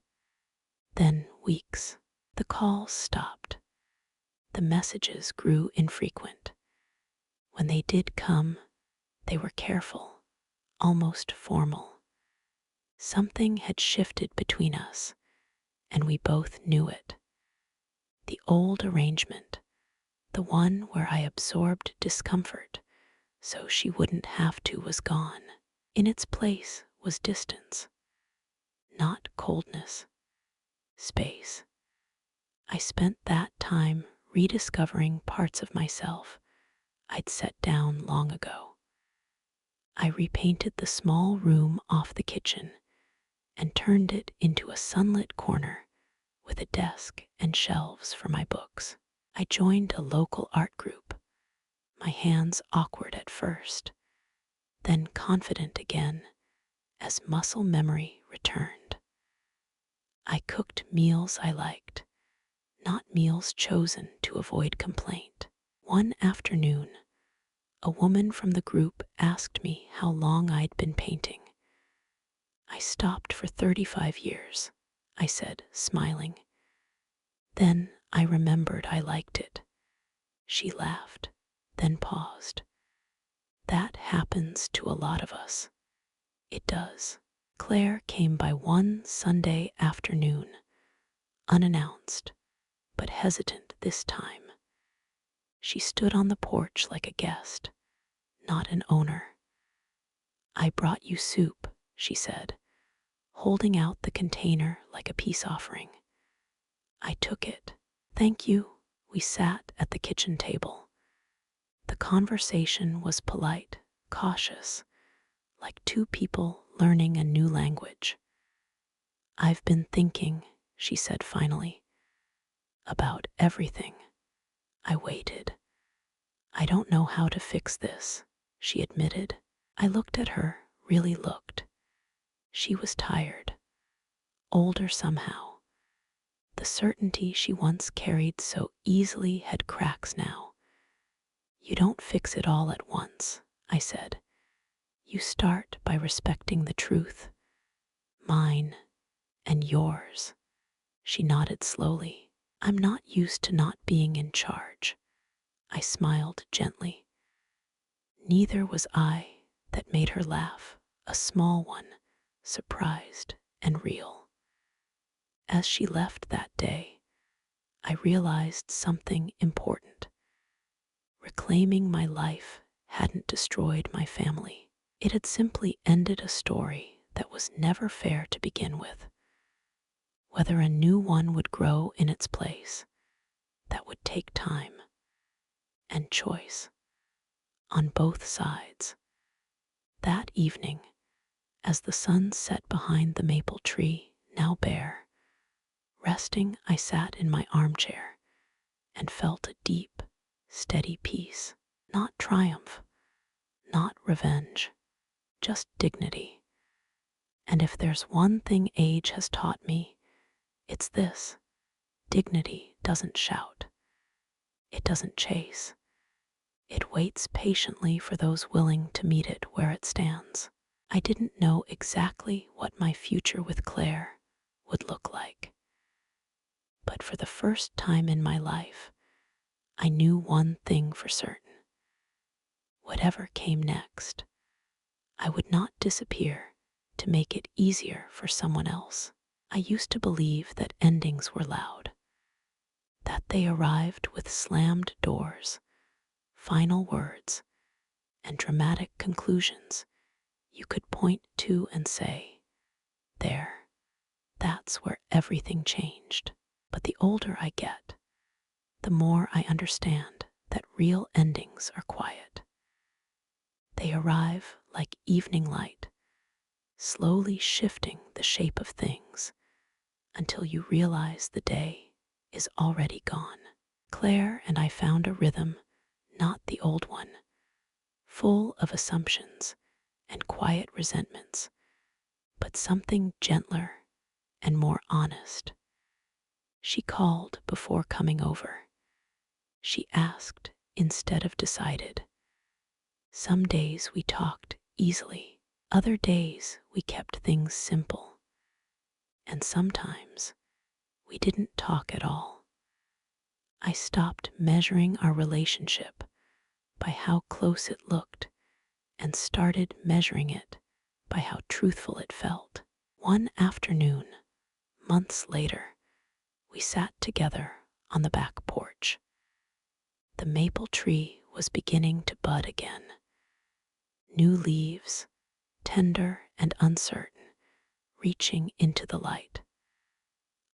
then weeks. The calls stopped. The messages grew infrequent. When they did come, they were careful, almost formal. Something had shifted between us, and we both knew it. The old arrangement, the one where I absorbed discomfort so she wouldn't have to, was gone. In its place was distance, not coldness, space. I spent that time rediscovering parts of myself I'd set down long ago. I repainted the small room off the kitchen and turned it into a sunlit corner with a desk and shelves for my books. I joined a local art group, my hands awkward at first, then confident again as muscle memory returned. I cooked meals I liked, not meals chosen to avoid complaint. One afternoon, a woman from the group asked me how long I'd been painting. I stopped for 35 years, I said, smiling. Then I remembered I liked it. She laughed, then paused. That happens to a lot of us. It does. Claire came by one Sunday afternoon, unannounced, but hesitant this time. She stood on the porch like a guest, not an owner. I brought you soup, she said, holding out the container like a peace offering. I took it. Thank you. We sat at the kitchen table. The conversation was polite, cautious, like two people learning a new language. I've been thinking, she said finally, about everything. I waited. I don't know how to fix this, she admitted. I looked at her, really looked. She was tired, older somehow. The certainty she once carried so easily had cracks now. You don't fix it all at once, I said. You start by respecting the truth. Mine and yours. She nodded slowly. I'm not used to not being in charge. I smiled gently. Neither was I. That made her laugh, a small one, surprised and real. As she left that day, I realized something important. Reclaiming my life hadn't destroyed my family. It had simply ended a story that was never fair to begin with. Whether a new one would grow in its place, that would take time and choice on both sides. That evening, as the sun set behind the maple tree, now bare, resting, I sat in my armchair and felt a deep, steady peace. Not triumph, not revenge, just dignity. And if there's one thing age has taught me, It's this: dignity doesn't shout, it doesn't chase, it waits patiently for those willing to meet it where it stands. I didn't know exactly what my future with Claire would look like, but for the first time in my life, I knew one thing for certain. Whatever came next, I would not disappear to make it easier for someone else. I used to believe that endings were loud, that they arrived with slammed doors, final words, and dramatic conclusions you could point to and say, there, that's where everything changed. But the older I get, the more I understand that real endings are quiet. They arrive like evening light, slowly shifting the shape of things until you realize the day is already gone. Claire and I found a rhythm, not the old one, full of assumptions and quiet resentments, but something gentler and more honest. She called before coming over. She asked instead of decided. Some days we talked easily, other days we kept things simple, and sometimes we didn't talk at all. I stopped measuring our relationship by how close it looked and started measuring it by how truthful it felt. One afternoon, months later, we sat together on the back porch. The maple tree was beginning to bud again. New leaves, tender and uncertain, reaching into the light.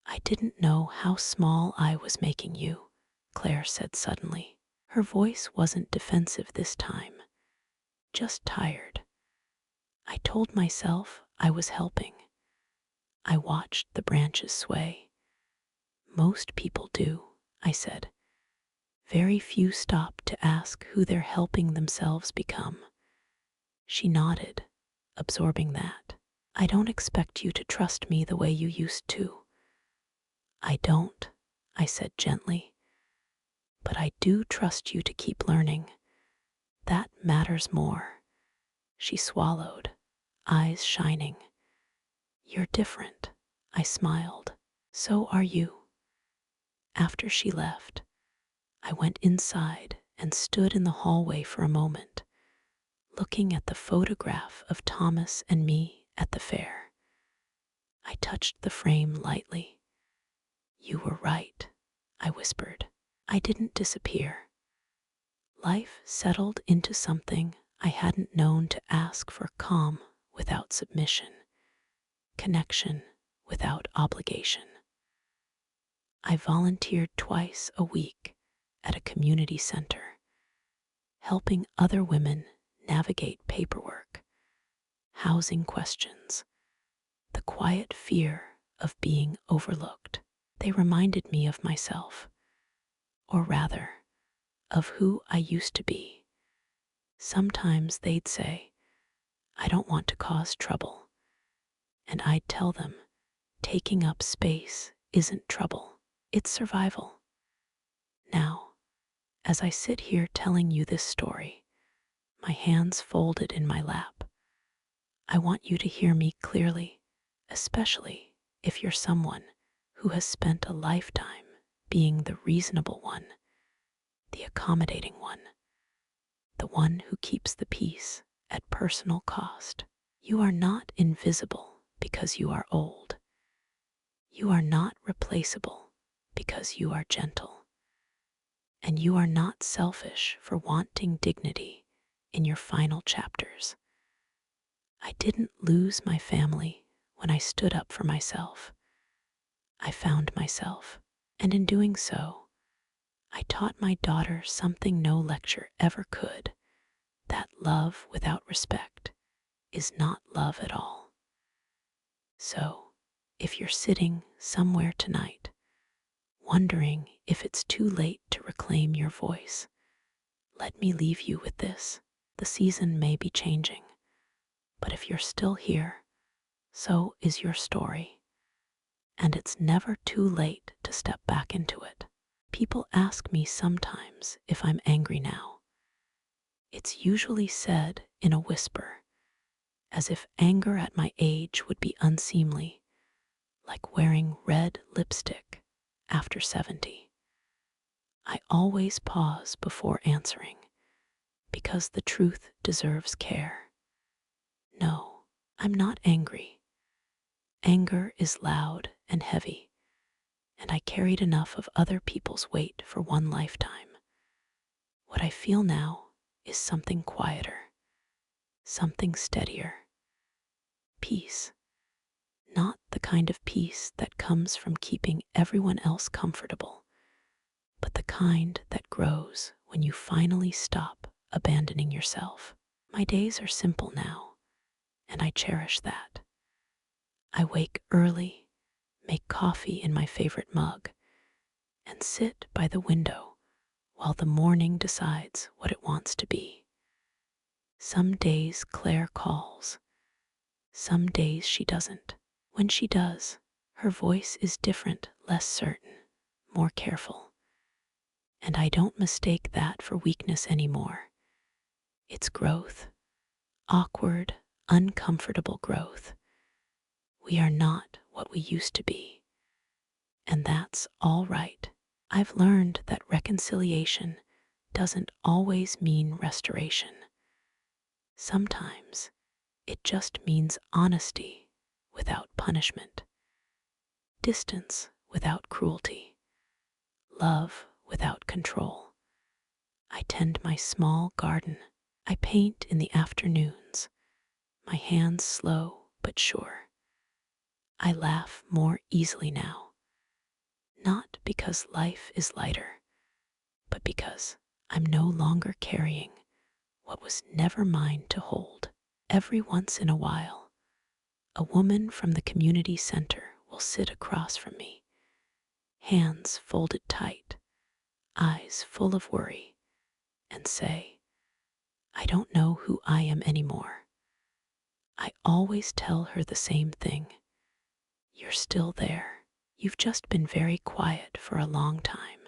I didn't know how small I was making you, Claire said suddenly. Her voice wasn't defensive this time, just tired. I told myself I was helping. I watched the branches sway. Most people do, I said. Very few stop to ask who they're helping themselves become. She nodded, absorbing that. I don't expect you to trust me the way you used to. I don't, I said gently. But I do trust you to keep learning. That matters more. She swallowed, eyes shining. You're different, I smiled. So are you. After she left, I went inside and stood in the hallway for a moment, looking at the photograph of Thomas and me at the fair. I touched the frame lightly. You were right, I whispered. I didn't disappear. Life settled into something I hadn't known to ask for: calm without submission, connection without obligation. I volunteered twice a week at a community center, helping other women navigate paperwork, housing questions, the quiet fear of being overlooked. They reminded me of myself, or rather, of who I used to be. Sometimes they'd say, I don't want to cause trouble, and I'd tell them, taking up space isn't trouble, it's survival. Now, as I sit here telling you this story, my hands folded in my lap, I want you to hear me clearly, especially if you're someone who has spent a lifetime being the reasonable one, the accommodating one, the one who keeps the peace at personal cost. You are not invisible because you are old. You are not replaceable because you are gentle. And you are not selfish for wanting dignity in your final chapters. I didn't lose my family when I stood up for myself. I found myself, and in doing so, I taught my daughter something no lecture ever could: that love without respect is not love at all. So, if you're sitting somewhere tonight, wondering if it's too late to reclaim your voice, let me leave you with this. The season may be changing, but if you're still here, so is your story. and it's never too late to step back into it. People ask me sometimes if I'm angry now. It's usually said in a whisper, as if anger at my age would be unseemly, like wearing red lipstick after 70. I always pause before answering, because the truth deserves care. No, I'm not angry. Anger is loud and heavy, and I carried enough of other people's weight for one lifetime. What I feel now is something quieter, something steadier. Peace. Not the kind of peace that comes from keeping everyone else comfortable, but the kind that grows when you finally stop abandoning yourself. My days are simple now, and I cherish that. I wake early, make coffee in my favorite mug, and sit by the window while the morning decides what it wants to be. Some days Claire calls, some days she doesn't. When she does, her voice is different, less certain, more careful. And I don't mistake that for weakness anymore. It's growth, awkward, uncomfortable growth. We are not what we used to be, and that's all right. I've learned that reconciliation doesn't always mean restoration. Sometimes it just means honesty without punishment, distance without cruelty, love without control. I tend my small garden. I paint in the afternoons, my hands slow but sure. I laugh more easily now, not because life is lighter, but because I'm no longer carrying what was never mine to hold. Every once in a while, a woman from the community center will sit across from me, hands folded tight, eyes full of worry, and say, "I don't know who I am anymore." I always tell her the same thing. You're still there. You've just been very quiet for a long time.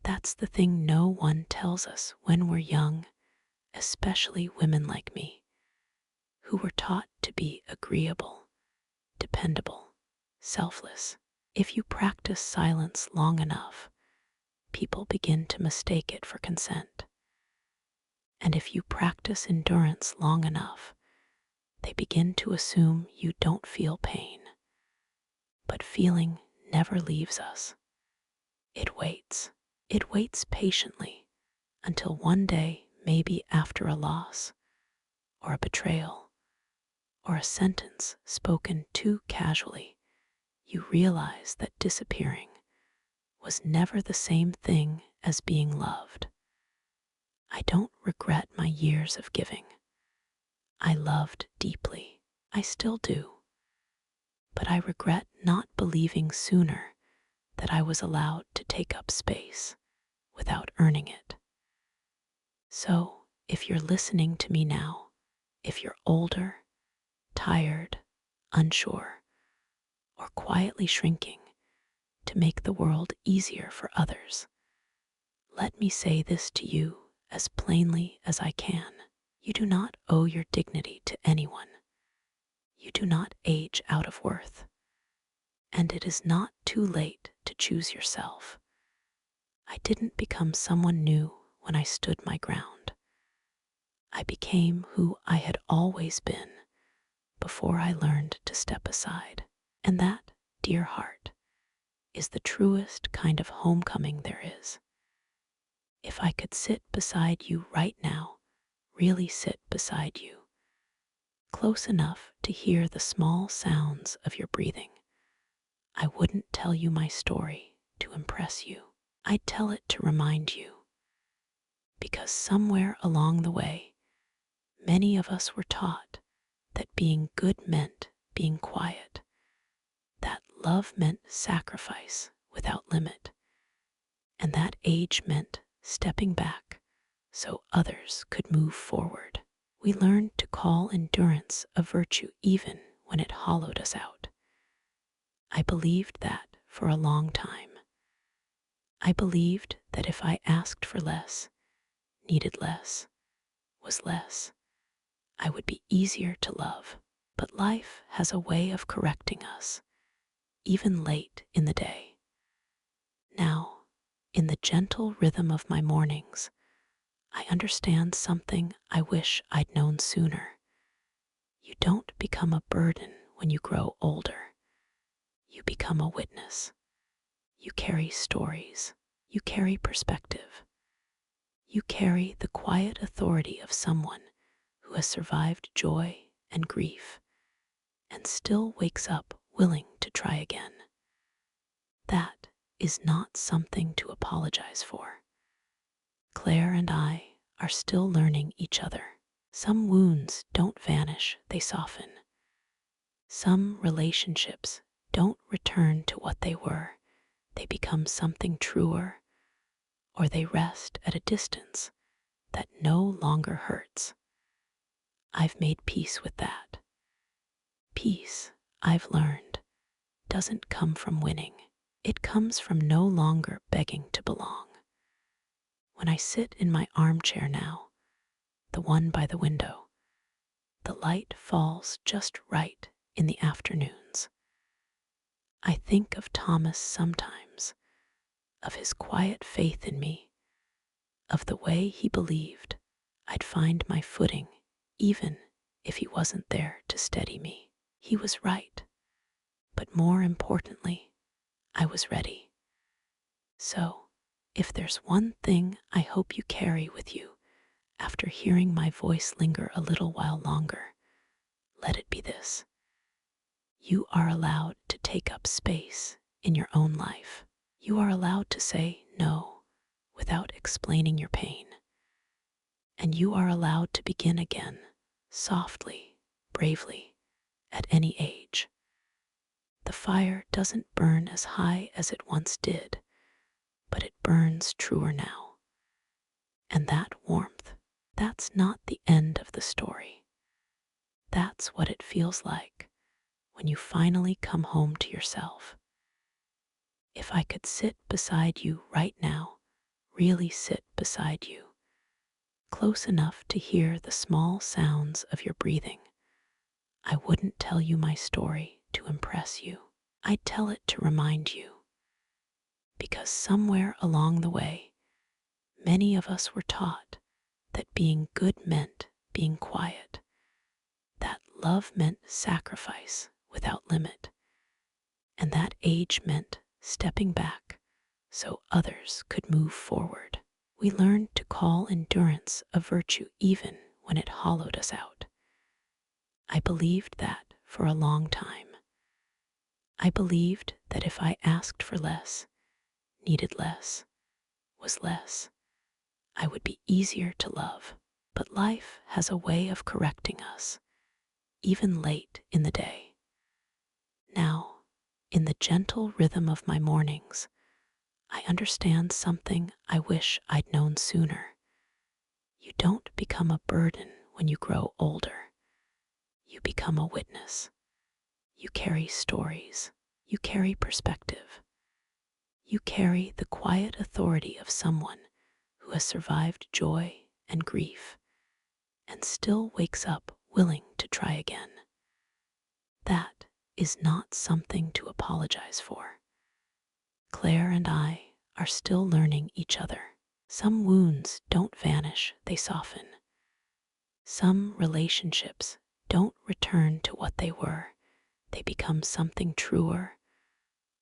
That's the thing no one tells us when we're young, especially women like me, who were taught to be agreeable, dependable, selfless. If you practice silence long enough, people begin to mistake it for consent. And if you practice endurance long enough, they begin to assume you don't feel pain. But feeling never leaves us. It waits. It waits patiently until one day, maybe after a loss, or a betrayal, or a sentence spoken too casually, you realize that disappearing was never the same thing as being loved. I don't regret my years of giving. I loved deeply. I still do. But I regret not believing sooner that I was allowed to take up space without earning it. So, if you're listening to me now, if you're older, tired, unsure, or quietly shrinking to make the world easier for others, let me say this to you as plainly as I can. You do not owe your dignity to anyone. You do not age out of worth. And it is not too late to choose yourself. I didn't become someone new when I stood my ground. I became who I had always been before I learned to step aside. And that, dear heart, is the truest kind of homecoming there is. If I could sit beside you right now, really sit beside you, close enough to hear the small sounds of your breathing, I wouldn't tell you my story to impress you. I'd tell it to remind you. Because somewhere along the way, many of us were taught that being good meant being quiet, that love meant sacrifice without limit, and that age meant stepping back so others could move forward. We learned to call endurance a virtue even when it hollowed us out. I believed that for a long time. I believed that if I asked for less, needed less, was less, I would be easier to love. But life has a way of correcting us, even late in the day. Now, in the gentle rhythm of my mornings, I understand something I wish I'd known sooner. You don't become a burden when you grow older. You become a witness. You carry stories. You carry perspective. You carry the quiet authority of someone who has survived joy and grief and still wakes up willing to try again. That is not something to apologize for. Claire and I are still learning each other. Some wounds don't vanish, they soften. Some relationships don't return to what they were, they become something truer, or they rest at a distance that no longer hurts. I've made peace with that. Peace, I've learned, doesn't come from winning. It comes from no longer begging to belong. When I sit in my armchair now, the one by the window, the light falls just right in the afternoons. I think of Thomas sometimes, of his quiet faith in me, of the way he believed I'd find my footing even if he wasn't there to steady me. He was right, but more importantly, I was ready. So, if there's one thing I hope you carry with you after hearing my voice linger a little while longer, let it be this. You are allowed to take up space in your own life. You are allowed to say no without explaining your pain. And you are allowed to begin again, softly, bravely, at any age. The fire doesn't burn as high as it once did, but it burns truer now. And that warmth, that's not the end of the story. That's what it feels like when you finally come home to yourself. If I could sit beside you right now, really sit beside you, close enough to hear the small sounds of your breathing, I wouldn't tell you my story to impress you. I'd tell it to remind you. Because somewhere along the way, many of us were taught that being good meant being quiet, that love meant sacrifice without limit, and that age meant stepping back so others could move forward. We learned to call endurance a virtue even when it hollowed us out. I believed that for a long time. I believed that if I asked for less, needed less, was less, I would be easier to love. But life has a way of correcting us, even late in the day. Now, in the gentle rhythm of my mornings, I understand something I wish I'd known sooner. You don't become a burden when you grow older. You become a witness. You carry stories. You carry perspective. You carry the quiet authority of someone who has survived joy and grief and still wakes up willing to try again. That is not something to apologize for. Claire and I are still learning each other. Some wounds don't vanish, they soften. Some relationships don't return to what they were, they become something truer,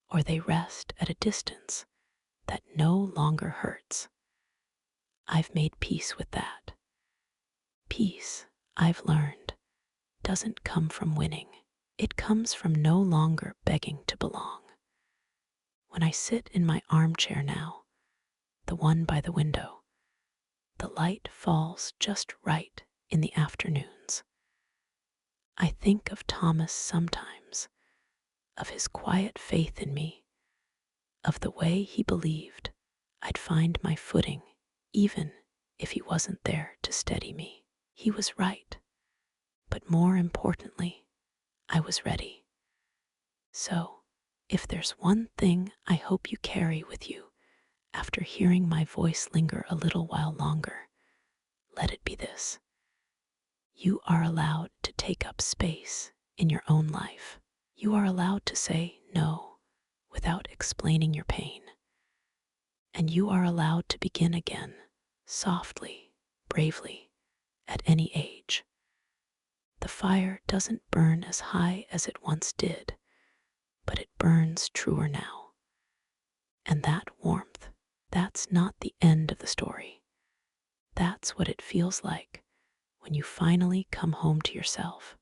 or they rest at a distance that no longer hurts. I've made peace with that. Peace, I've learned, doesn't come from winning. It comes from no longer begging to belong. When I sit in my armchair now, the one by the window, the light falls just right in the afternoons. I think of Thomas sometimes, of his quiet faith in me, of the way he believed I'd find my footing even if he wasn't there to steady me. He was right, but more importantly, I was ready. So, If there's one thing I hope you carry with you after hearing my voice linger a little while longer, let it be this: you are allowed to take up space in your own life. You are allowed to say no without explaining your pain. And you are allowed to begin again, softly, bravely, at any age. The fire doesn't burn as high as it once did, but it burns truer now. And that warmth, that's not the end of the story. That's what it feels like when you finally come home to yourself.